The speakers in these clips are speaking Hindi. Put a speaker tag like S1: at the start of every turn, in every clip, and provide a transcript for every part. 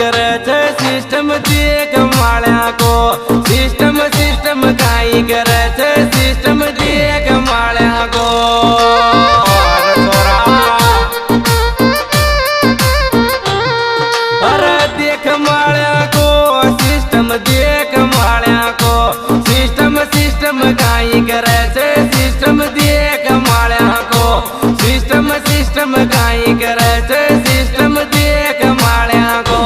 S1: करे छे सिस्टम देख माळ्या को सिस्टम सिस्टम काई करे छे सिस्टम देख माळ्या को अरे देख माळ्या को सिस्टम देख माळ्या को सिस्टम सिस्टम काई करे छे सिस्टम देख माळ्या को सिस्टम सिस्टम काई करे छे सिस्टम देख माळ्या को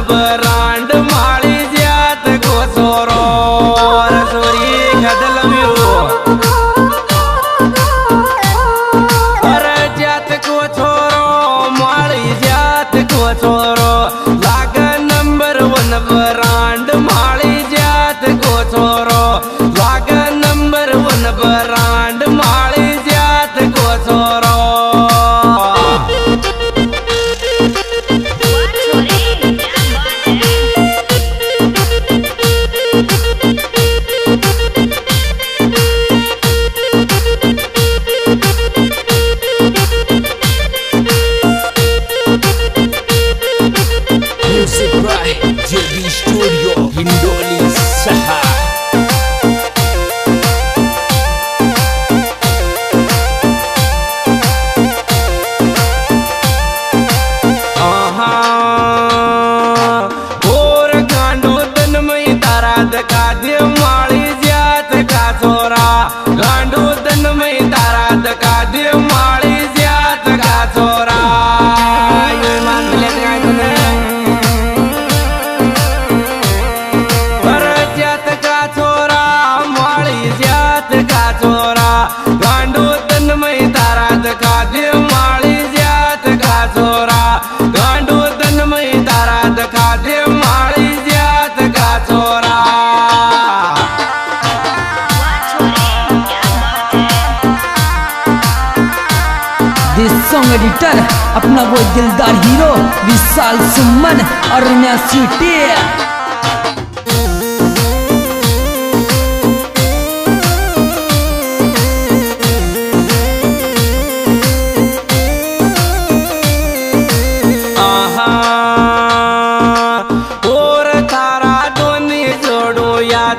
S1: बरांड माली जात को सोरो रसोरी खदलव्यू अरे जात को छोरो माली जात को छोरो लाग नंबर 1 बरांड माली जात को छोरो लाग नंबर 1 बरांड माली जात को छोरो
S2: JB Studio Indonesia.
S1: और गांडो तन में तारा दका दे माली जात का छोरा गांडो तन में तारा दका दे माली जात का छोरा ये मान ले गांडो तन में तारा दका दे माली जात का छोरा गांडो तन में तारा दका दे माली जात का छोरा
S2: दिस सॉन्ग एडिटर अपना वो दिलदार हीरो विशाल सुमन और रम्या स्वीटी।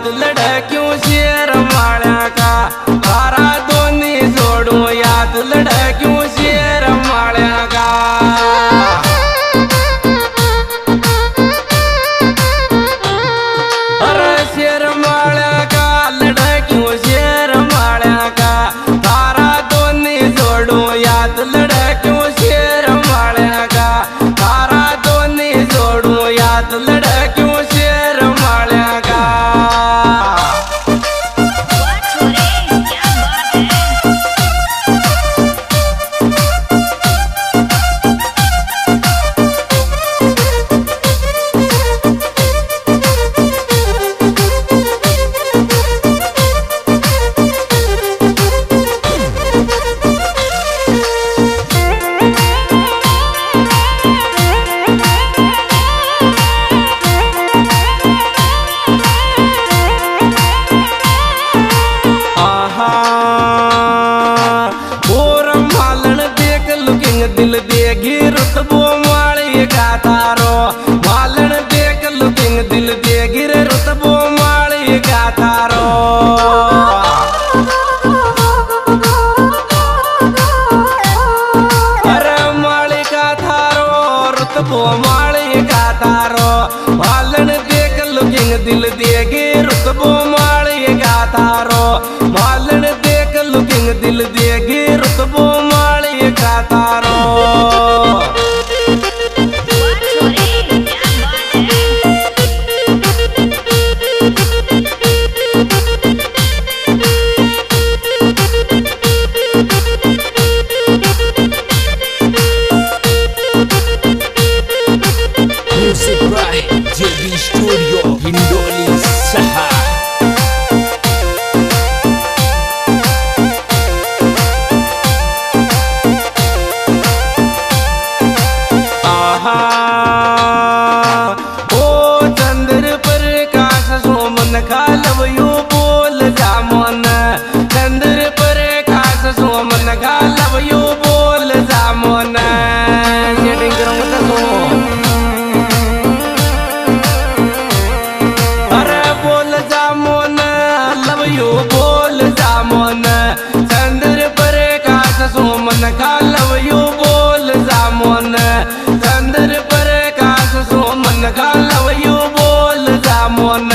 S1: लड़कियों शेर माळ्या का तारा दोन्ही जोडू याद लड़कियों शेर माळ्या का अरे शेर माळ्या का लड़कियों शेर माळ्या का तारा दोन्ही जोडू याद लड़कियों शेर माळ्या का तारा दोन्ही जोडू याद लड़कियों शेर माळ्या का दिल देगी रुतबो माली का तारो मालन देख लुकिंग दिल देगी रुतबो माली का तारो अरे माली का थारो रुतबो माली का तारो मालन देख लुकिंग दिल देगी रुतबो माली का तारो मालन देख लुकिंग दिल देगी रुतबो माली का तारो सोमन का लव यू बोल जामोन चंद्र पर खास सोमन का लव यू बोल जामोन ये डिंगरों का तो अरे बोल जामोन लव यू बोल जामोन चंद्र पर खास सोमन का लव यू बोल जामोन चंद्र पर खास सोमन का लव यू बोल जामोन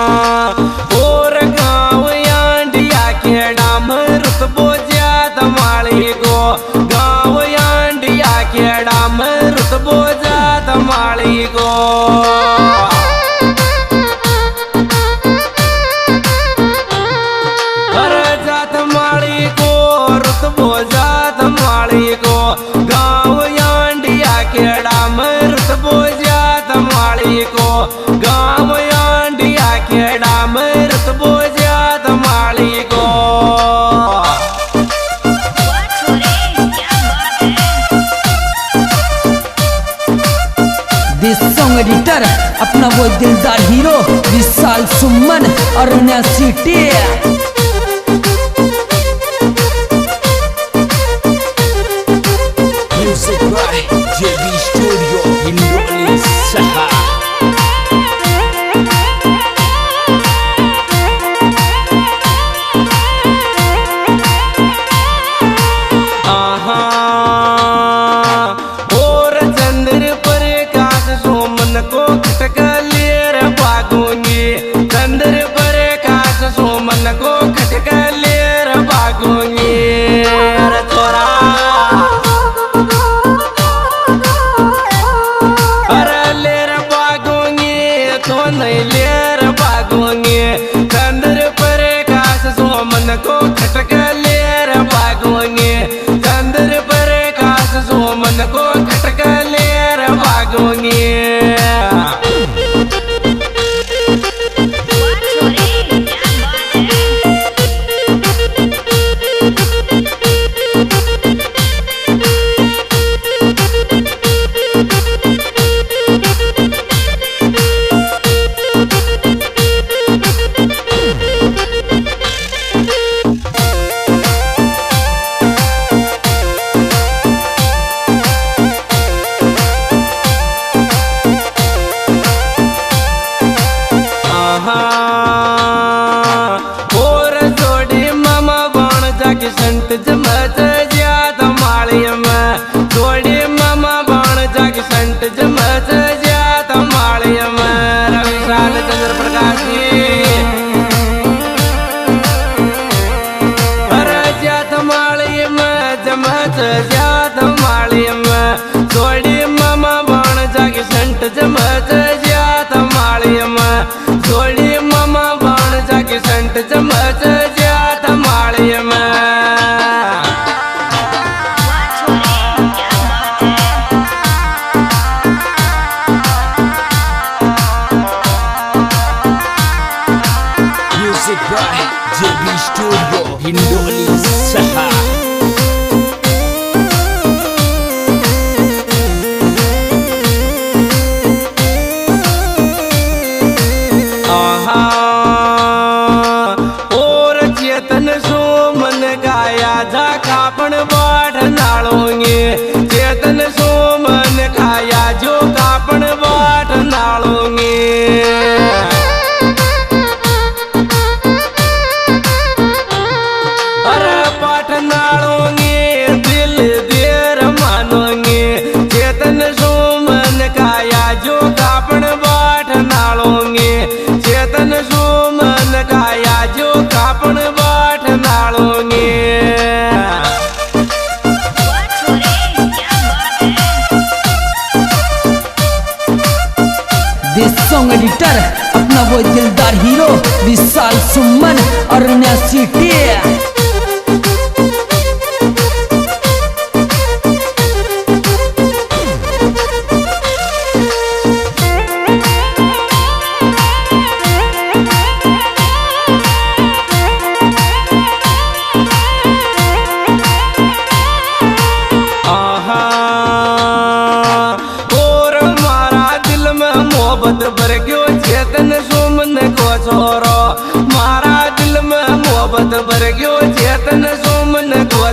S1: और गाँव यांडिया के डाम रुतबो ज्यादा माली गो गाँव यांडिया के डाम रुतबो ज्यादा माली गो अरे जात माली को रुतबो ज्यादा माली गो गाँव यांडिया के डाम रुतबो ज्यादा माली को गाँव यांडिया के डाम रुतबो ज्यादा माली को
S2: दिस सॉन्ग एडिटर अपना वो दिलदार हीरो विशाल सुमन और city
S3: Music by JB Studio Indonesia.
S1: और चंद्र पर काश सोमन को खटक लेर भागूंगी चंद्र पर काश सोमन को खटक लेर भागूंगी अरे तोरा अरे लेर भागूंगी तो नहीं लेर भागूंगी चंद्र पर काश सोमन को खटक लेर भागूंगी चंद्र पर काश सोमन को खटक लेर भागूंगी और जोड़ी मामा बाण जाके संत जमत ज्यादा मालियम जोड़ी मामा बाण जाके संत जमत ज्यादा मालियम रविशाल चंद्र प्रकाश ज्यादा मालियम जमत ज्यादा मालियम जोड़ी मामा बाण जाके संत जमत ज्यादा मालियम जोड़ी मामा बाण जाके संत जमत ज्यादा मालियम
S3: Music by JB Studio Indonesia.
S1: और चेतन सोमन गाया जा कापण बाढ़ नालोंगे चेतन सोमन गाया जो कापण बाढ़ नालोंगे अरे पाठ नालोंगे दिल देर मानोंगे चेतन सोमन गाया जो कापण बाढ़ नालोंगे चेतन सोमन गाया जो कापण बाढ़ नालोंगे
S2: दिस सॉन्ग एडिटर अपना वो दिलदार हीरो विशाल सुमन और सिटी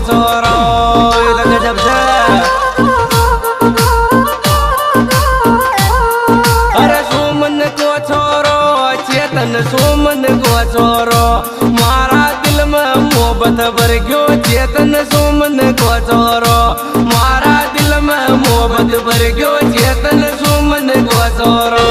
S1: छोरो ये तो गजब से। अरे सुमन को छोरो चेतन सुमन को छोरो मारा दिल में मोहब्बत भर गयो चेतन सुमन को छोरो मारा दिल में मोहब्बत भर गयो चेतन सुमन को छोरो।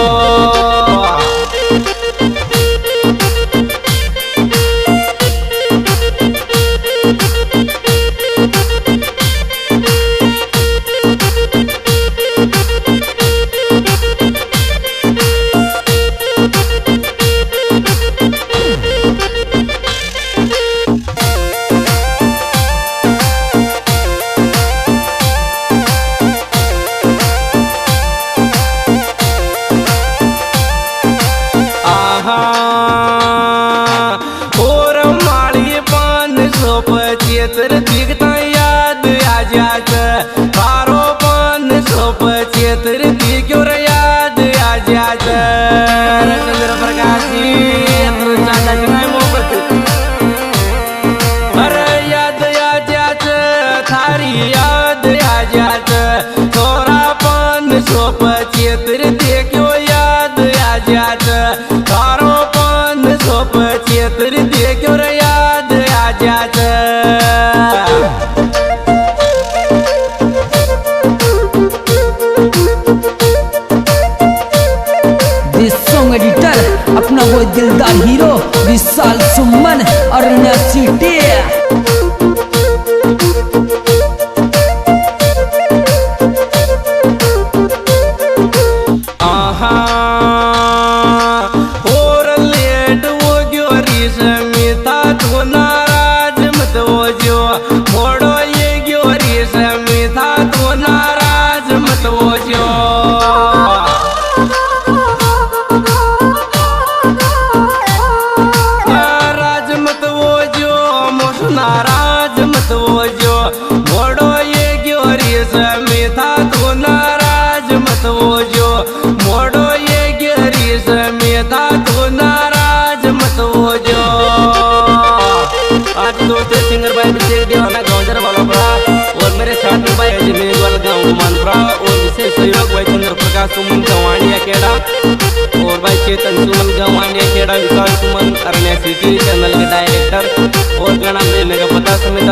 S1: और माली 575 दिखता याद आ जात तारो 575 दिखो रे याद आ जात चंद्र प्रकाश जी चाचा जनाय मोहब्बत। अरे याद आ जात थारी याद आ जात तोरा 575 देखो याद आ जात तारो 575 देखो रे याद आ जात।
S2: दिस सॉन्ग एडिटर अपना वो दिलदार हीरो विशाल सुमन और सिटी।
S1: और लेट वो गयो रिसमिता तो नाराज मत हो जो मोड़ो ये गयो रिसमिता तो नाराज मत हो जो। नाराज मत हो जो मोश नाराज मत हो जो मोड़ो ये गयो रिसमिता तो नाराज मत हो जो मोड़ो ये गिरी समेता तो नाराज मत हो जो। आज दोस्तों सिंगर भाई अभिषेक देवाना गाँव वाला बड़ा और मेरे साथी भाई अजमेर वाला गाँव गुमानपुरा और विशेष सहयोग भाई चंद्र प्रकाश सुमन गवानिया खेड़ा और भाई चेतन सुमन गवानिया खेड़ा विशाल सुमन अरण्या सिटी चैनल के डायरेक्टर और गणा मेगा पता समेत